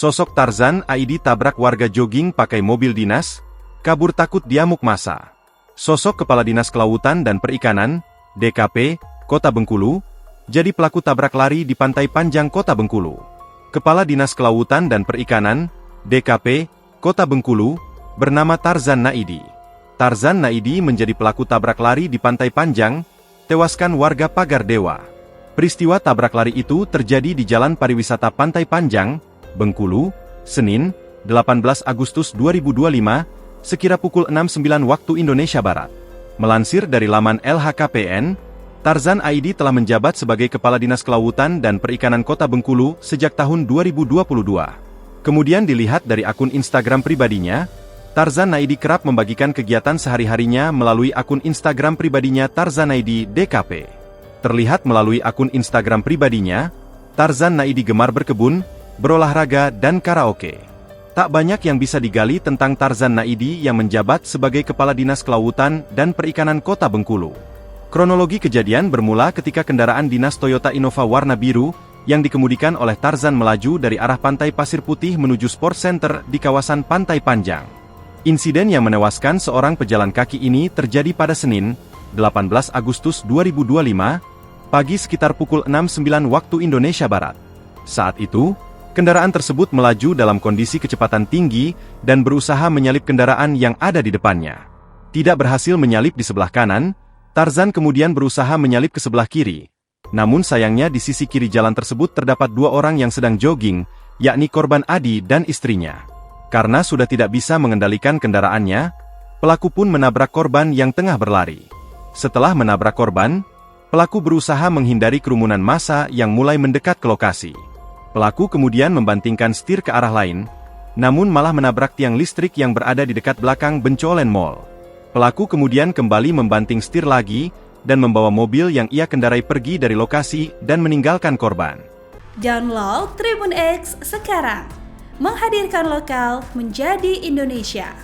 Sosok Tarzan ID tabrak warga jogging pakai mobil dinas, kabur takut diamuk massa. Sosok Kepala Dinas Kelautan dan Perikanan, DKP, Kota Bengkulu, jadi pelaku tabrak lari di Pantai Panjang Kota Bengkulu. Kepala Dinas Kelautan dan Perikanan, DKP, Kota Bengkulu, bernama Tarzan Naidi. Tarzan Naidi menjadi pelaku tabrak lari di Pantai Panjang, tewaskan warga Pagar Dewa. Peristiwa tabrak lari itu terjadi di Jalan Pariwisata Pantai Panjang, Bengkulu, Senin, 18 Agustus 2025, sekira pukul 6.09 waktu Indonesia Barat. Melansir dari laman LHKPN, Tarzan ID telah menjabat sebagai Kepala Dinas Kelautan dan Perikanan Kota Bengkulu sejak tahun 2022. Kemudian dilihat dari akun Instagram pribadinya, Tarzan ID kerap membagikan kegiatan sehari-harinya melalui akun Instagram pribadinya Tarzan ID DKP. Terlihat melalui akun Instagram pribadinya, Tarzan ID gemar berkebun, berolahraga, dan karaoke. Tak banyak yang bisa digali tentang Tarzan Naidi yang menjabat sebagai Kepala Dinas Kelautan dan Perikanan Kota Bengkulu. Kronologi kejadian bermula ketika kendaraan dinas Toyota Innova warna biru yang dikemudikan oleh Tarzan melaju dari arah Pantai Pasir Putih menuju Sport Center di kawasan Pantai Panjang. Insiden yang menewaskan seorang pejalan kaki ini terjadi pada Senin, 18 Agustus 2025, pagi sekitar pukul 6.09 waktu Indonesia Barat. Saat itu, kendaraan tersebut melaju dalam kondisi kecepatan tinggi dan berusaha menyalip kendaraan yang ada di depannya. Tidak berhasil menyalip di sebelah kanan, Tarzan kemudian berusaha menyalip ke sebelah kiri. Namun sayangnya di sisi kiri jalan tersebut terdapat dua orang yang sedang jogging, yakni korban Adi dan istrinya. Karena sudah tidak bisa mengendalikan kendaraannya, pelaku pun menabrak korban yang tengah berlari. Setelah menabrak korban, pelaku berusaha menghindari kerumunan massa yang mulai mendekat ke lokasi. Pelaku kemudian membantingkan setir ke arah lain, namun malah menabrak tiang listrik yang berada di dekat belakang Bencolen Mall. Pelaku kemudian kembali membanting setir lagi, dan membawa mobil yang ia kendarai pergi dari lokasi dan meninggalkan korban. Download Tribun X sekarang, menghadirkan lokal menjadi Indonesia.